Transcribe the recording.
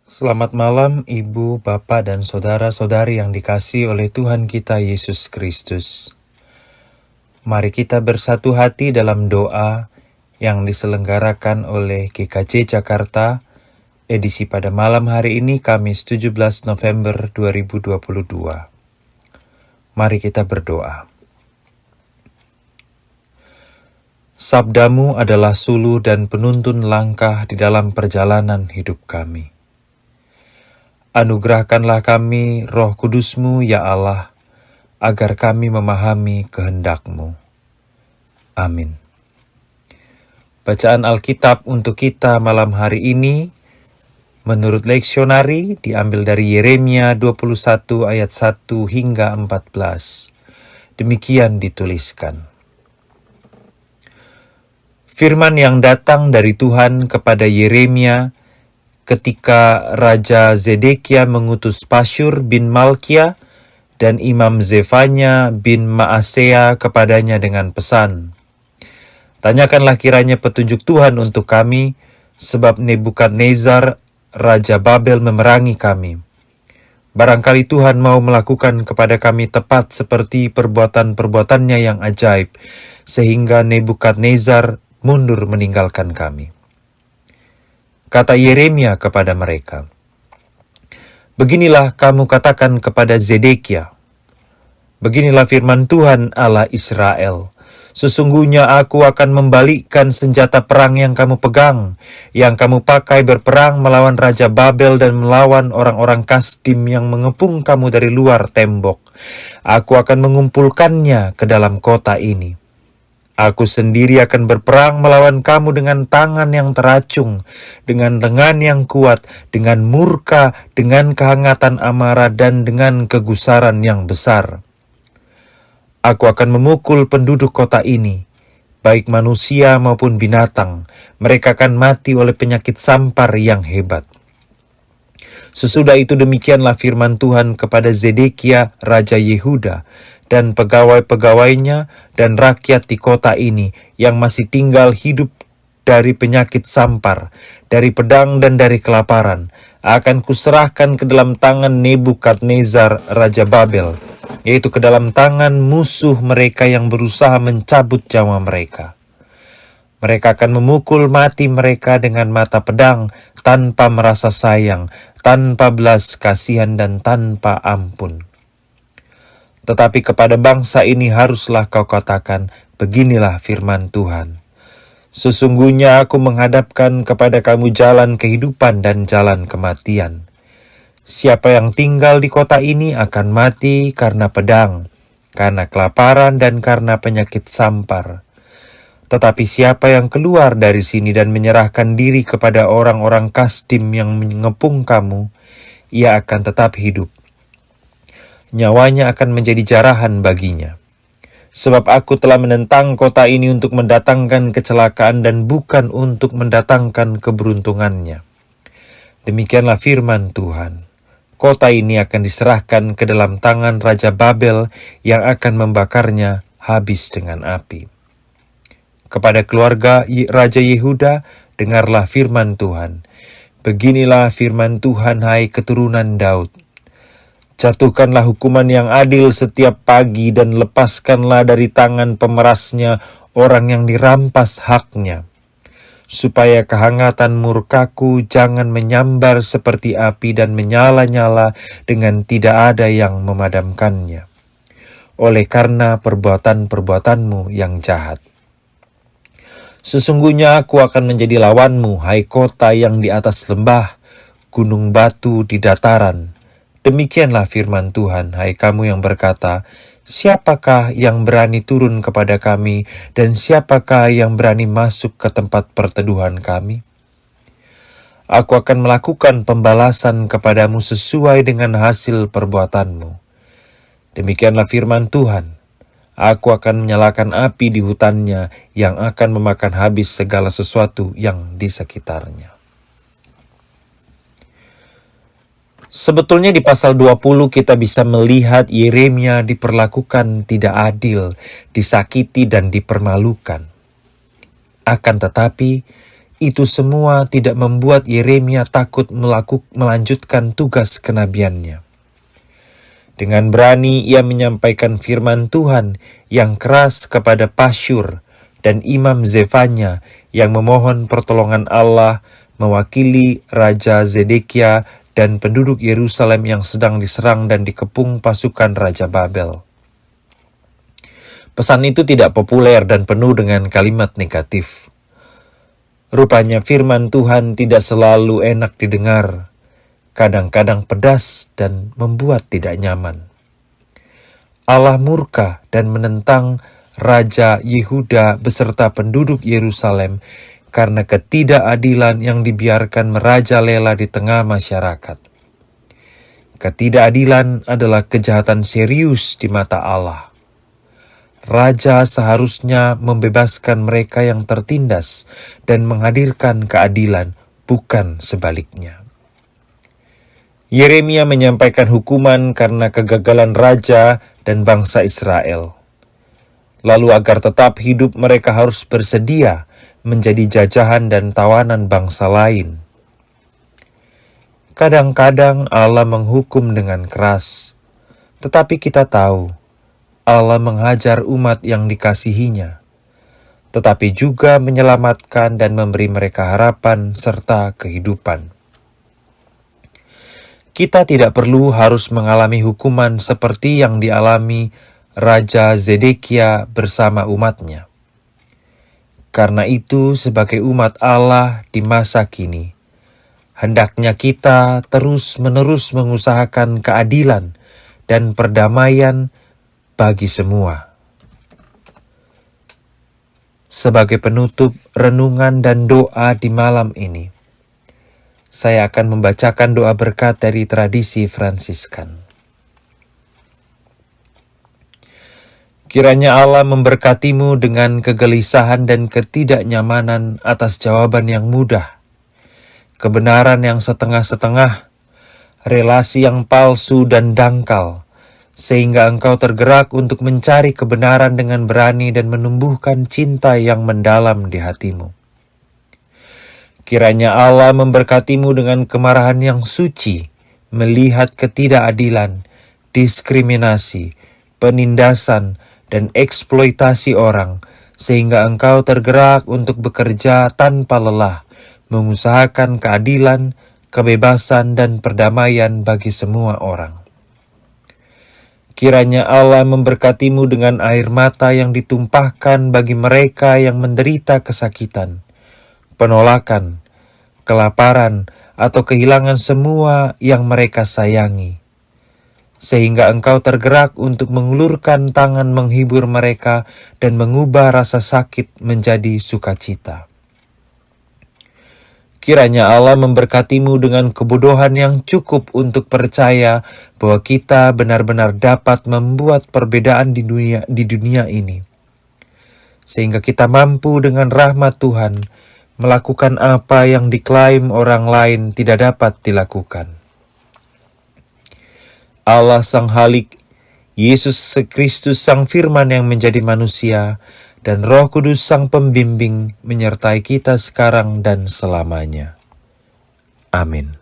Selamat malam Ibu, Bapak, dan Saudara-saudari yang dikasihi oleh Tuhan kita Yesus Kristus. Mari kita bersatu hati dalam doa yang diselenggarakan oleh GKJ Jakarta, edisi pada malam hari ini Kamis 17 November 2022. Mari kita berdoa. Sabdamu adalah suluh dan penuntun langkah di dalam perjalanan hidup kami. Anugerahkanlah kami Roh Kudus-Mu, ya Allah, agar kami memahami kehendak-Mu. Amin. Bacaan Alkitab untuk kita malam hari ini, menurut leksionari, diambil dari Yeremia 21 ayat 1 hingga 14. Demikian dituliskan. Firman yang datang dari Tuhan kepada Yeremia ketika Raja Zedekia mengutus Pasyur bin Malkia dan Imam Zefanya bin Maasea kepadanya dengan pesan, "Tanyakanlah kiranya petunjuk Tuhan untuk kami, sebab Nebukadnezar, Raja Babel memerangi kami. Barangkali Tuhan mau melakukan kepada kami tepat seperti perbuatan-perbuatannya yang ajaib, sehingga Nebukadnezar mundur meninggalkan kami." Kata Yeremia kepada mereka, "Beginilah kamu katakan kepada Zedekia, beginilah firman Tuhan Allah Israel, sesungguhnya aku akan membalikkan senjata perang yang kamu pegang, yang kamu pakai berperang melawan Raja Babel dan melawan orang-orang Kasdim yang mengepung kamu dari luar tembok. Aku akan mengumpulkannya ke dalam kota ini. Aku sendiri akan berperang melawan kamu dengan tangan yang teracung, dengan lengan yang kuat, dengan murka, dengan kehangatan amarah, dan dengan kegusaran yang besar. Aku akan memukul penduduk kota ini, baik manusia maupun binatang. Mereka akan mati oleh penyakit sampar yang hebat." Sesudah itu demikianlah firman Tuhan kepada Zedekia, Raja Yehuda, dan pegawai-pegawainya dan rakyat di kota ini yang masih tinggal hidup dari penyakit sampar, dari pedang dan dari kelaparan, akan kuserahkan ke dalam tangan Nebukadnezar, Raja Babel, yaitu ke dalam tangan musuh mereka yang berusaha mencabut nyawa mereka. Mereka akan memukul mati mereka dengan mata pedang, tanpa merasa sayang, tanpa belas kasihan, dan tanpa ampun. Tetapi kepada bangsa ini haruslah kau katakan, beginilah firman Tuhan. Sesungguhnya aku menghadapkan kepada kamu jalan kehidupan dan jalan kematian. Siapa yang tinggal di kota ini akan mati karena pedang, karena kelaparan, dan karena penyakit sampar. Tetapi siapa yang keluar dari sini dan menyerahkan diri kepada orang-orang Kasdim yang mengepung kamu, ia akan tetap hidup. Nyawanya akan menjadi jarahan baginya. Sebab aku telah menentang kota ini untuk mendatangkan kecelakaan dan bukan untuk mendatangkan keberuntungannya. Demikianlah firman Tuhan. Kota ini akan diserahkan ke dalam tangan Raja Babel yang akan membakarnya habis dengan api. Kepada keluarga Raja Yehuda, dengarlah firman Tuhan. Beginilah firman Tuhan, hai keturunan Daud. Jatuhkanlah hukuman yang adil setiap pagi dan lepaskanlah dari tangan pemerasnya orang yang dirampas haknya. Supaya kehangatan murkaku jangan menyambar seperti api dan menyala-nyala dengan tidak ada yang memadamkannya. Oleh karena perbuatan-perbuatanmu yang jahat. Sesungguhnya aku akan menjadi lawanmu, hai kota yang di atas lembah, gunung batu di dataran. Demikianlah firman Tuhan, hai kamu yang berkata, siapakah yang berani turun kepada kami, dan siapakah yang berani masuk ke tempat perteduhan kami? Aku akan melakukan pembalasan kepadamu sesuai dengan hasil perbuatanmu. Demikianlah firman Tuhan, aku akan menyalakan api di hutannya yang akan memakan habis segala sesuatu yang di sekitarnya. Sebetulnya di pasal 20 kita bisa melihat Yeremia diperlakukan tidak adil, disakiti dan dipermalukan. Akan tetapi, itu semua tidak membuat Yeremia takut melanjutkan tugas kenabiannya. Dengan berani ia menyampaikan firman Tuhan yang keras kepada Pasyur dan Imam Zefanya yang memohon pertolongan Allah mewakili Raja Zedekia dan penduduk Yerusalem yang sedang diserang dan dikepung pasukan Raja Babel. Pesan itu tidak populer dan penuh dengan kalimat negatif. Rupanya firman Tuhan tidak selalu enak didengar, kadang-kadang pedas dan membuat tidak nyaman. Allah murka dan menentang Raja Yehuda beserta penduduk Yerusalem karena ketidakadilan yang dibiarkan merajalela di tengah masyarakat. Ketidakadilan adalah kejahatan serius di mata Allah. Raja seharusnya membebaskan mereka yang tertindas dan menghadirkan keadilan, bukan sebaliknya. Yeremia menyampaikan hukuman karena kegagalan raja dan bangsa Israel. Lalu agar tetap hidup mereka harus bersedia menjadi jajahan dan tawanan bangsa lain. Kadang-kadang Allah menghukum dengan keras, tetapi kita tahu Allah menghajar umat yang dikasihinya, tetapi juga menyelamatkan dan memberi mereka harapan serta kehidupan. Kita tidak perlu harus mengalami hukuman seperti yang dialami Raja Zedekia bersama umatnya. Karena itu, sebagai umat Allah di masa kini, hendaknya kita terus-menerus mengusahakan keadilan dan perdamaian bagi semua. Sebagai penutup renungan dan doa di malam ini, saya akan membacakan doa berkat dari tradisi Fransiskan. Kiranya Allah memberkatimu dengan kegelisahan dan ketidaknyamanan atas jawaban yang mudah, kebenaran yang setengah-setengah, relasi yang palsu dan dangkal, sehingga engkau tergerak untuk mencari kebenaran dengan berani dan menumbuhkan cinta yang mendalam di hatimu. Kiranya Allah memberkatimu dengan kemarahan yang suci, melihat ketidakadilan, diskriminasi, penindasan, dan eksploitasi orang, sehingga engkau tergerak untuk bekerja tanpa lelah, mengusahakan keadilan, kebebasan, dan perdamaian bagi semua orang. Kiranya Allah memberkatimu dengan air mata yang ditumpahkan bagi mereka yang menderita kesakitan, penolakan, kelaparan, atau kehilangan semua yang mereka sayangi, sehingga engkau tergerak untuk mengulurkan tangan menghibur mereka dan mengubah rasa sakit menjadi sukacita. Kiranya Allah memberkatimu dengan kebodohan yang cukup untuk percaya bahwa kita benar-benar dapat membuat perbedaan di dunia ini, sehingga kita mampu dengan rahmat Tuhan melakukan apa yang diklaim orang lain tidak dapat dilakukan. Allah Sang Halik, Yesus Kristus Sang Firman yang menjadi manusia, dan Roh Kudus Sang Pembimbing menyertai kita sekarang dan selamanya. Amin.